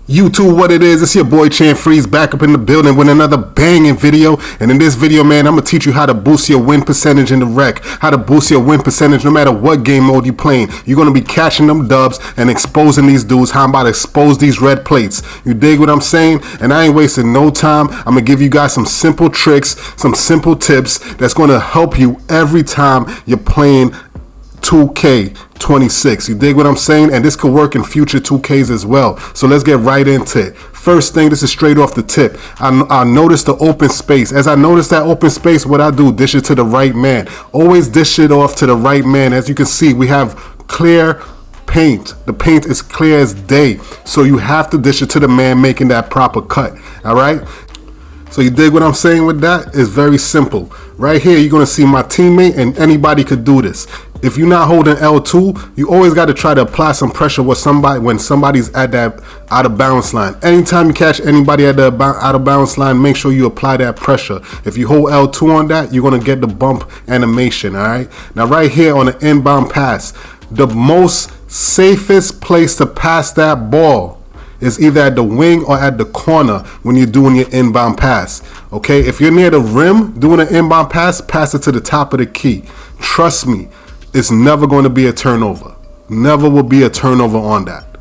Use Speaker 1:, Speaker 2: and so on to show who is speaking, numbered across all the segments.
Speaker 1: YouTube, what it is, it's your boy Chan Freeze back up in the building with another banging video. And in this video, man, I'm gonna teach you how to boost your win percentage in the rec, how to boost your win percentage no matter what game mode you're playing. You're gonna be catching them dubs and exposing these dudes. How I'm about to expose these red plates. You dig what I'm saying? And I ain't wasting no time. I'm gonna give you guys some simple tricks, some simple tips that's gonna help you every time you're playing 2K26. You dig what I'm saying? And this could work in future 2Ks as well. So let's get right into it. First thing, this is straight off the tip. I noticed the open space. As I notice that open space, what I do, dish it to the right man. Always dish it off to the right man. As you can see, we have clear paint. The paint is clear as day. So you have to dish it to the man making that proper cut. All right? So you dig what I'm saying with that? It's very simple. Right here, you're gonna see my teammate, and anybody could do this. If you're not holding L2, you always got to try to apply some pressure with somebody when somebody's at that out of balance line. Anytime you catch anybody at the out of balance line, make sure you apply that pressure. If you hold L2 on that, you're gonna get the bump animation. All right. Now right here on the inbound pass, the most safest place to pass that ball is either at the wing or at the corner when you're doing your inbound pass. Okay, if you're near the rim doing an inbound pass, pass it to the top of the key. Trust me, it's never going to be a turnover. Never will be a turnover on that.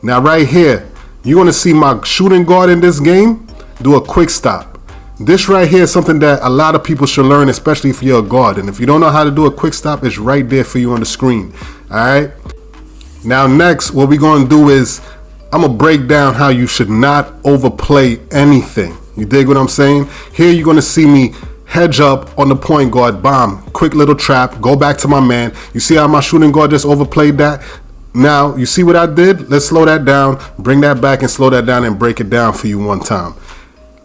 Speaker 1: Now right here, you're going to see my shooting guard in this game do a quick stop. This right here is something that a lot of people should learn, especially if you're a guard. And if you don't know how to do a quick stop, it's right there for you on the screen. All right. Now next, what we're going to do is I'm gonna break down how you should not overplay anything. You dig what I'm saying? Here you're gonna see me hedge up on the point guard, bomb, quick little trap, go back to my man. You see how my shooting guard just overplayed that? Now, you see what I did? Let's slow that down, bring that back and slow that down and break it down for you one time.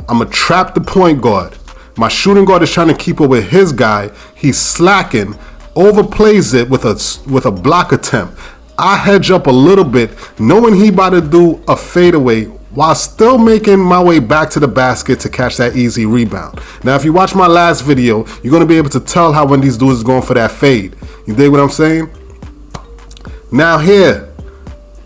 Speaker 1: I'm gonna trap the point guard. My shooting guard is trying to keep up with his guy. He's slacking, overplays it with a block attempt. I hedge up a little bit, knowing he about to do a fadeaway while still making my way back to the basket to catch that easy rebound. Now, if you watch my last video, you're going to be able to tell how when these dudes is going for that fade. You dig what I'm saying? Now here,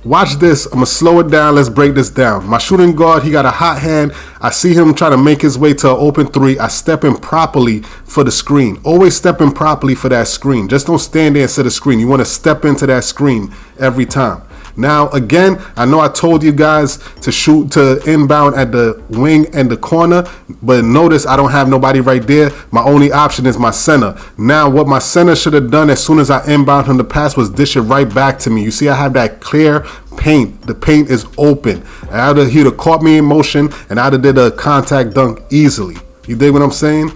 Speaker 1: watch this. I'm going to slow it down. Let's break this down. My shooting guard, he got a hot hand. I see him trying to make his way to an open three. I step in properly for the screen. Always step in properly for that screen. Just don't stand there and set a screen. You want to step into that screen every time. Now, again, I know I told you guys to shoot to inbound at the wing and the corner, but notice I don't have nobody right there. My only option is my center. Now, what my center should have done as soon as I inbound him the pass was dish it right back to me. You see, I have that clear paint. The paint is open. He'd have caught me in motion, and I'd have did a contact dunk easily. You dig what I'm saying?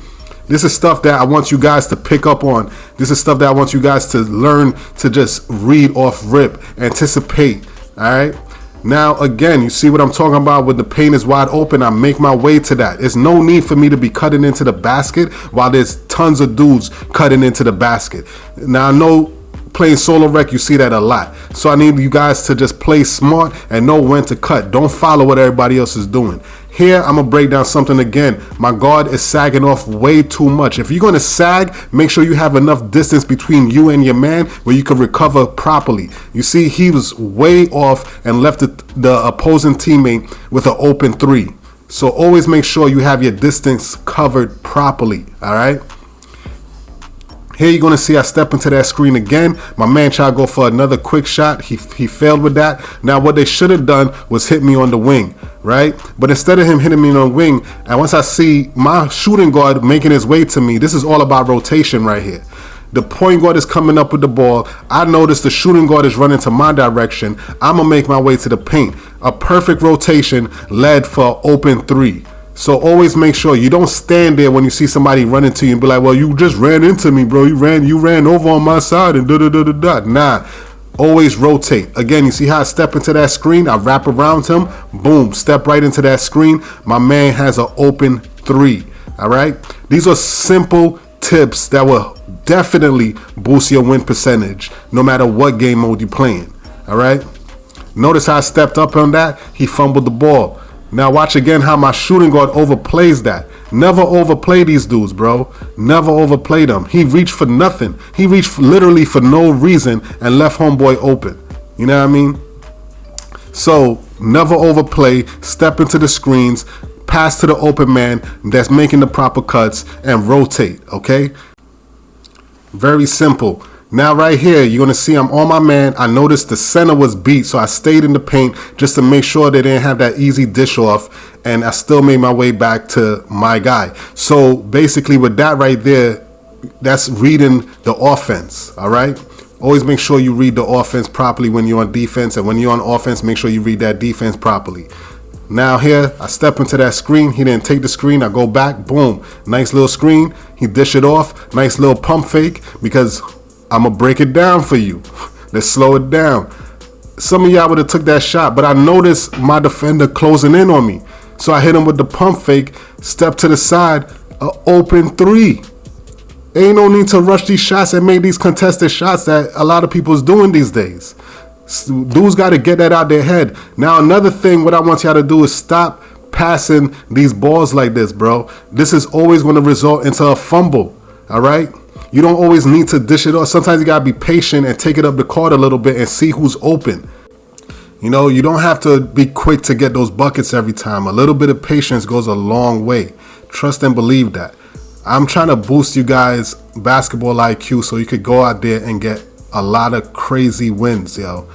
Speaker 1: This is stuff that I want you guys to pick up on. This is stuff that I want you guys to learn to just read off rip, anticipate. All right. Now, again, you see what I'm talking about with the paint is wide open. I make my way to that. There's no need for me to be cutting into the basket while there's tons of dudes cutting into the basket. Now, I know playing solo rec, you see that a lot. So I need you guys to just play smart and know when to cut. Don't follow what everybody else is doing. Here, I'm gonna break down something again. My guard is sagging off way too much. If you're gonna sag, make sure you have enough distance between you and your man where you can recover properly. You see, he was way off and left the opposing teammate with an open three. So always make sure you have your distance covered properly, all right? Here you're gonna see I step into that screen again. My man tried to go for another quick shot. He failed with that. Now what they should have done was hit me on the wing, right? But instead of him hitting me on the wing, and once I see my shooting guard making his way to me, this is all about rotation right here. The point guard is coming up with the ball. I notice the shooting guard is running to my direction. I'm gonna make my way to the paint. A perfect rotation led for open three. So always make sure you don't stand there when you see somebody running to you and be like, well, you just ran into me, bro. You ran over on my side and da-da-da-da-da. Nah, always rotate. Again, you see how I step into that screen? I wrap around him, boom, step right into that screen. My man has an open three, all right? These are simple tips that will definitely boost your win percentage no matter what game mode you're playing, all right? Notice how I stepped up on that? He fumbled the ball. Now watch again how my shooting guard overplays that. Never overplay these dudes, bro. Never overplay them. He reached for nothing. He reached literally for no reason and left homeboy open. You know what I mean? So Never overplay. Step into the screens. Pass to the open man that's making the proper cuts and rotate, okay? Very simple. Now right here, you're going to see I'm on my man. I noticed the center was beat, so I stayed in the paint just to make sure they didn't have that easy dish off, and I still made my way back to my guy. So basically with that right there, that's reading the offense, all right? Always make sure you read the offense properly when you're on defense, and when you're on offense, make sure you read that defense properly. Now here, I step into that screen. He didn't take the screen. I go back, boom, nice little screen. He dish it off, nice little pump fake, because I'm going to break it down for you. Let's slow it down. Some of y'all would have took that shot, but I noticed my defender closing in on me. So I hit him with the pump fake, step to the side, an open three. Ain't no need to rush these shots and make these contested shots that a lot of people's doing these days. Dudes got to get that out their head. Now, another thing, what I want y'all to do is stop passing these balls like this, bro. This is always going to result into a fumble, all right? You don't always need to dish it off. Sometimes you got to be patient and take it up the court a little bit and see who's open. You know, you don't have to be quick to get those buckets every time. A little bit of patience goes a long way. Trust and believe that. I'm trying to boost you guys' basketball IQ so you could go out there and get a lot of crazy wins, yo.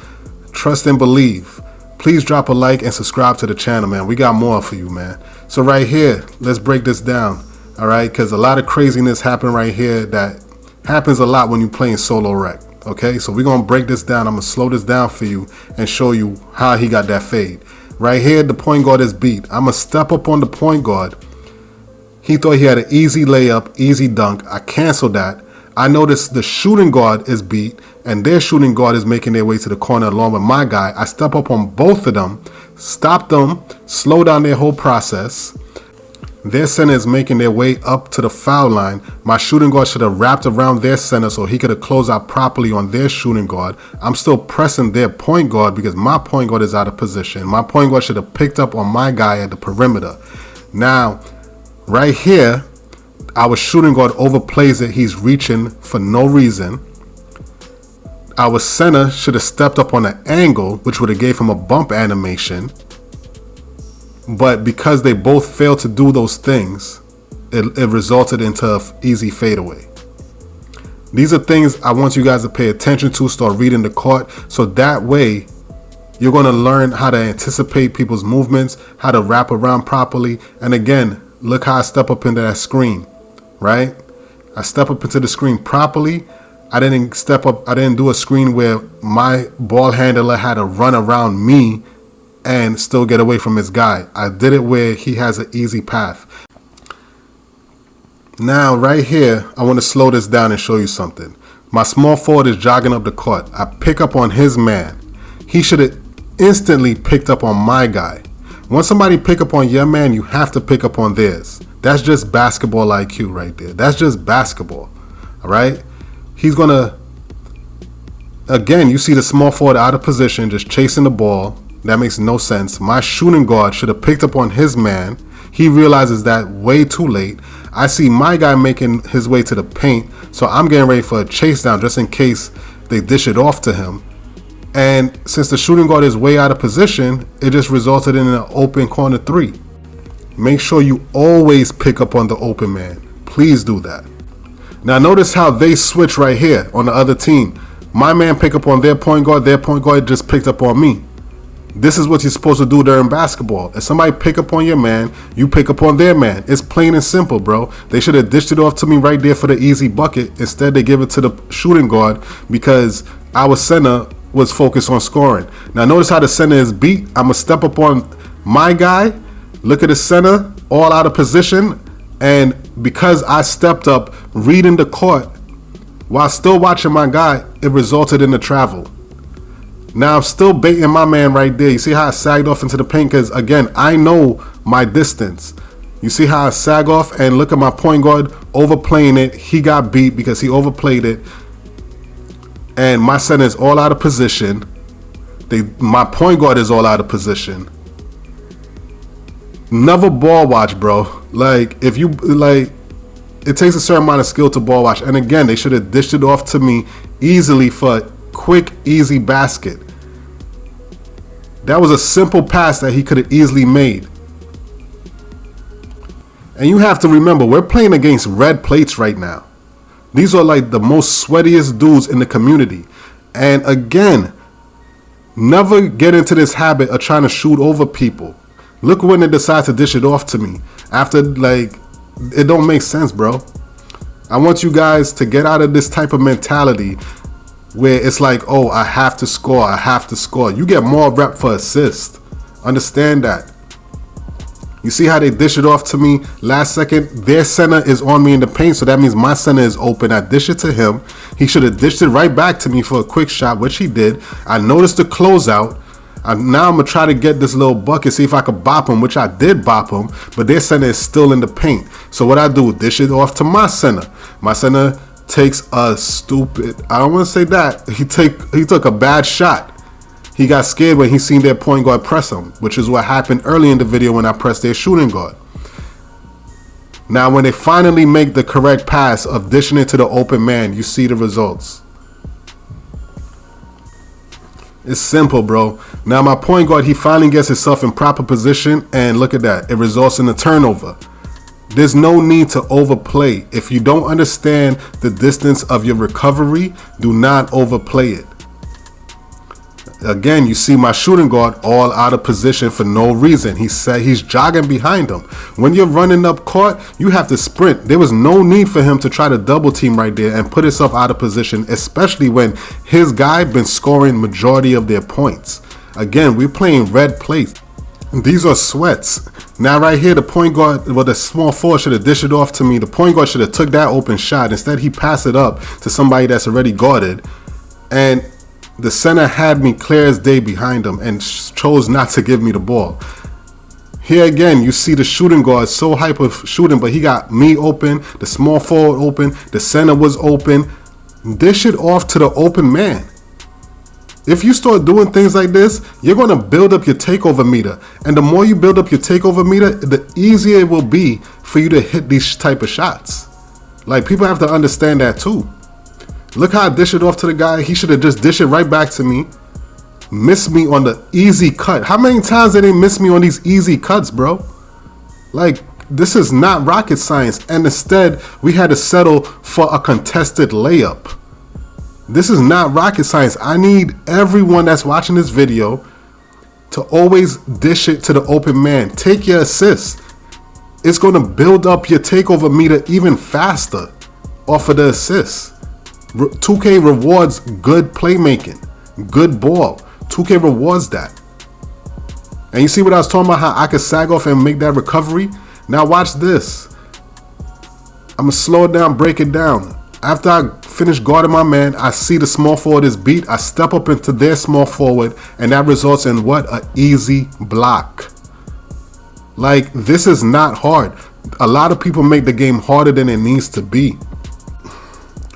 Speaker 1: Trust and believe. Please drop a like and subscribe to the channel, man. We got more for you, man. So right here, let's break this down, all right? Because a lot of craziness happen right here that happens a lot when you're playing solo rec, okay? So we're going to break this down. I'm going to slow this down for you and show you how he got that fade. Right here, the point guard is beat. I'm going to step up on the point guard. He thought he had an easy layup, easy dunk. I canceled that. I noticed the shooting guard is beat, and their shooting guard is making their way to the corner along with my guy. I step up on both of them, stop them, slow down their whole process. Their center is making their way up to the foul line. My shooting guard should have wrapped around their center so he could have closed out properly on their shooting guard. I'm still pressing their point guard because my point guard is out of position. My point guard should have picked up on my guy at the perimeter. Now, right here, our shooting guard overplays it. He's reaching for no reason. Our center should have stepped up on an angle, which would have gave him a bump animation. But because they both failed to do those things, it resulted into an easy fadeaway. These are things I want you guys to pay attention to, start reading the court, so that way you're going to learn how to anticipate people's movements, how to wrap around properly. And again, look how I step up into that screen, right? I step up into the screen properly. I didn't do a screen where my ball handler had to run around me and still get away from his guy. I did it where he has an easy path. Now, right here, I want to slow this down and show you something. My small forward is jogging up the court. I pick up on his man. He should have instantly picked up on my guy. Once somebody pick up on your man, you have to pick up on theirs. That's just basketball IQ right there. That's just basketball, all right? He's going to, again, you see the small forward out of position, just chasing the ball. That makes no sense. My shooting guard should have picked up on his man. He realizes that way too late. I see my guy making his way to the paint, so I'm getting ready for a chase down just in case they dish it off to him. And since the shooting guard is way out of position, it just resulted in an open corner three. Make sure you always pick up on the open man. Please do that. Now notice how they switch right here on the other team. My man pick up on their point guard just picked up on me. This is what you're supposed to do during basketball. If somebody pick up on your man, you pick up on their man. It's plain and simple, bro. They should have dished it off to me right there for the easy bucket. Instead, they give it to the shooting guard because our center was focused on scoring. Now, notice how the center is beat. I'm going to step up on my guy. Look at the center, all out of position. And because I stepped up reading the court while still watching my guy, it resulted in a travel. Now I'm still baiting my man right there. You see how I sagged off into the paint? Because again, I know my distance. You see how I sag off and look at my point guard overplaying it. He got beat because he overplayed it. And my center is all out of position. My point guard is all out of position. Never ball watch, bro. Like, if you, like, it takes a certain amount of skill to ball watch. And again, they should have dished it off to me easily for a quick, easy basket. That was a simple pass that he could have easily made. And you have to remember, we're playing against red plates right now. These are like the most sweatiest dudes in the community. And again, never get into this habit of trying to shoot over people. Look when they decide to dish it off to me. After, like, it don't make sense, bro. I want you guys to get out of this type of mentality where it's like, oh, I have to score, I have to score. You get more rep for assist. Understand that. You see how they dish it off to me last second? Their center is on me in the paint, so that means my center is open. I dish it to him. He should have dished it right back to me for a quick shot, which he did. I noticed the closeout. Now I'm going to try to get this little bucket, see if I could bop him, which I did bop him, but their center is still in the paint. So what I do, dish it off to my center. My center takes a stupid, I don't want to say that, he took a bad shot. He got scared when he seen their point guard press him, which is what happened early in the video when I pressed their shooting guard. Now when they finally make the correct pass of dishing it to the open man, you see the results. It's simple, bro. Now my point guard, he finally gets himself in proper position, and look at that. It results in a turnover. There's no need to overplay. If you don't understand the distance of your recovery, do not overplay it. Again, you see my shooting guard all out of position for no reason. He said he's jogging behind him. When you're running up court, you have to sprint. There was no need for him to try to double team right there and put himself out of position, especially when his guy been scoring majority of their points. Again, we're playing red plates. These are sweats. Now right here, the point guard, well, the small forward should have dished it off to me. The point guard should have took that open shot. Instead, he passed it up to somebody that's already guarded. And the center had me clear as day behind him and chose not to give me the ball. Here again, you see the shooting guard so hyper shooting, but he got me open, the small forward open, the center was open. Dish it off to the open man. If you start doing things like this, you're going to build up your takeover meter. And the more you build up your takeover meter, the easier it will be for you to hit these type of shots. Like, people have to understand that too. Look how I dish it off to the guy. He should have just dished it right back to me. Miss me on the easy cut. How many times did they miss me on these easy cuts, bro? Like, this is not rocket science. And instead, we had to settle for a contested layup. This is not rocket science. I need everyone that's watching this video to always dish it to the open man. Take your assist. It's going to build up your takeover meter even faster off of the assists. 2K rewards good playmaking, good ball. 2K rewards that. And you see what I was talking about, how I could sag off and make that recovery? Now watch this. I'm going to slow it down, break it down. After I finish guarding my man, I see the small forward is beat. I step up into their small forward, and that results in what? An easy block. Like, this is not hard. A lot of people make the game harder than it needs to be.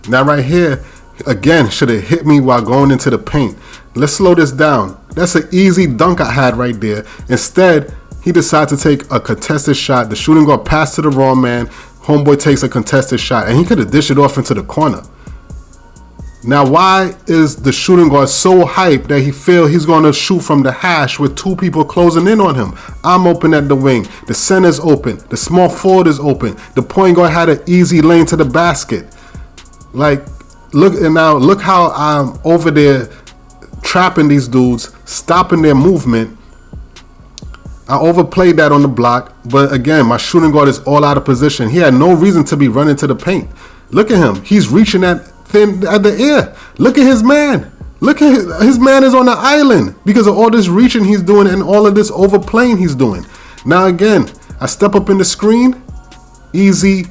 Speaker 1: Now right here, again, should have hit me while going into the paint. Let's slow this down. That's an easy dunk I had right there. Instead, he decided to take a contested shot. The shooting guard passed to the wrong man. Homeboy takes a contested shot, and he could have dished it off into the corner. Now, why is the shooting guard so hyped that he feels he's going to shoot from the hash with two people closing in on him? I'm open at the wing. The center's open. The small forward is open. The point guard had an easy lane to the basket. Like, look, and now look how I'm over there trapping these dudes, stopping their movement. I overplayed that on the block, but again, my shooting guard is all out of position. He had no reason to be running to the paint. Look at him. He's reaching at the air. Look at his man. Look at his man is on the island because of all this reaching he's doing and all of this overplaying he's doing. Now again, I step up in the screen. Easy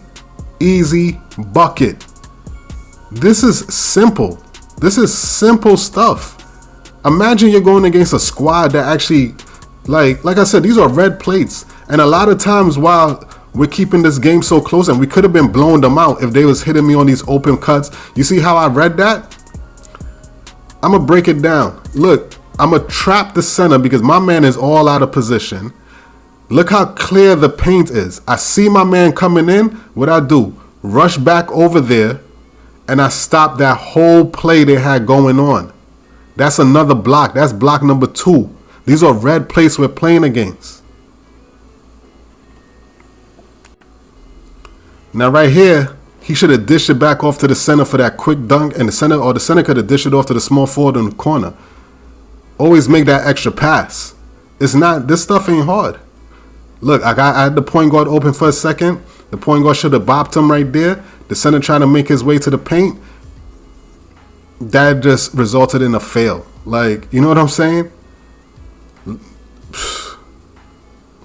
Speaker 1: bucket. This is simple. This is simple stuff. Imagine you're going against a squad that actually, like I said, these are red plates. And a lot of times while we're keeping this game so close, and we could have been blowing them out if they was hitting me on these open cuts. You see how I read that? I'm going to break it down. Look, I'm going to trap the center because my man is all out of position. Look how clear the paint is. I see my man coming in. What I do? Rush back over there, and I stop that whole play they had going on. That's another block. That's block number 2. These are red plates we're playing against. Now right here, he should have dished it back off to the center for that quick dunk, and the center could have dished it off to the small forward in the corner. Always make that extra pass. This stuff ain't hard. Look, I had the point guard open for a second. The point guard should have bopped him right there. The center trying to make his way to the paint. That just resulted in a fail. Like, you know what I'm saying?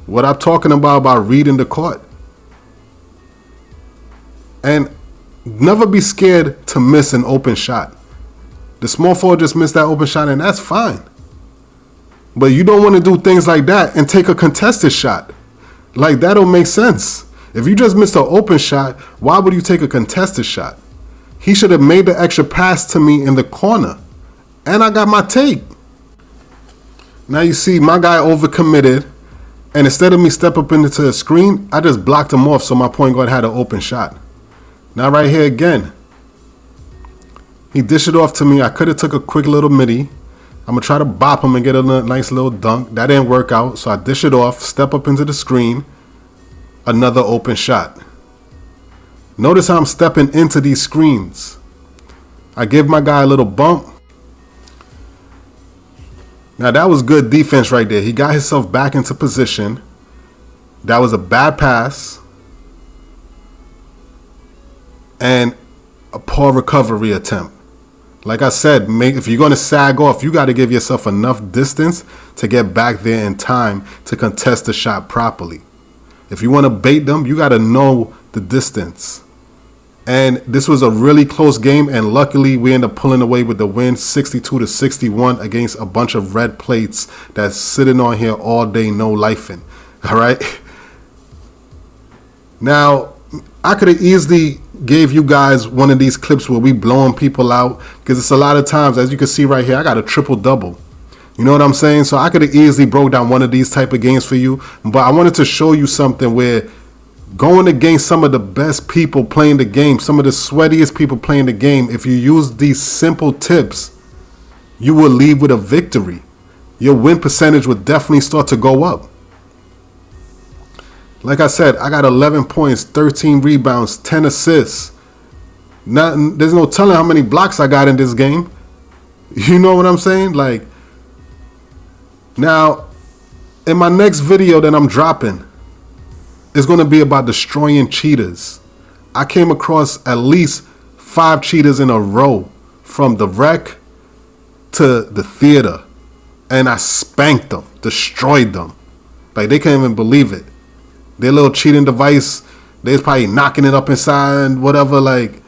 Speaker 1: What I'm talking about reading the court. And never be scared to miss an open shot. The small forward just missed that open shot, and that's fine. But you don't want to do things like that and take a contested shot. Like, that don't make sense. If you just missed an open shot, why would you take a contested shot? He should have made the extra pass to me in the corner. And I got my take. Now you see my guy overcommitted. And instead of me step up into the screen, I just blocked him off so my point guard had an open shot. Now right here again. He dished it off to me. I could have took a quick little midi. I'm going to try to bop him and get a nice little dunk. That didn't work out. So I dish it off, step up into the screen. Another open shot. Notice how I'm stepping into these screens. I give my guy a little bump. Now that was good defense right there. He got himself back into position. That was a bad pass. And a poor recovery attempt. Like I said, if you're going to sag off, you got to give yourself enough distance to get back there in time to contest the shot properly. If you want to bait them, you got to know the distance. And this was a really close game, and luckily we ended up pulling away with the win, 62-61 against a bunch of red plates that's sitting on here all day, no lifing. All right? Now, I could have easily gave you guys one of these clips where we blowing people out, because it's a lot of times, as you can see right here, I got a triple-double. You know what I'm saying? So I could have easily broke down one of these type of games for you, but I wanted to show you something where going against some of the best people playing the game, some of the sweatiest people playing the game, if you use these simple tips, you will leave with a victory. Your win percentage would definitely start to go up. Like I said, I got 11 points, 13 rebounds, 10 assists. There's no telling how many blocks I got in this game. You know what I'm saying? Like, now, in my next video that I'm dropping, it's going to be about destroying cheaters. I came across at least 5 cheaters in a row, from the rec to the theater, and I spanked them, destroyed them. Like, they can't even believe it. Their little cheating device, they're probably knocking it up inside and whatever. Like,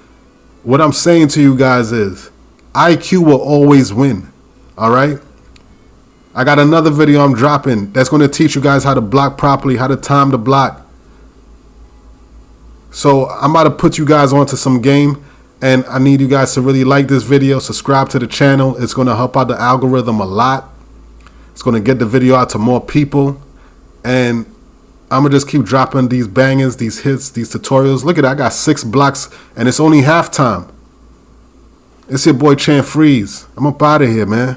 Speaker 1: what I'm saying to you guys is, IQ will always win. All right? I got another video I'm dropping that's going to teach you guys how to block properly, how to time the block. So I'm about to put you guys onto some game, and I need you guys to really like this video, subscribe to the channel. It's going to help out the algorithm a lot. It's going to get the video out to more people, and I'm going to just keep dropping these bangers, these hits, these tutorials. Look at that, I got 6 blocks, and it's only halftime. It's your boy Chan Freeze. I'm up out of here, man.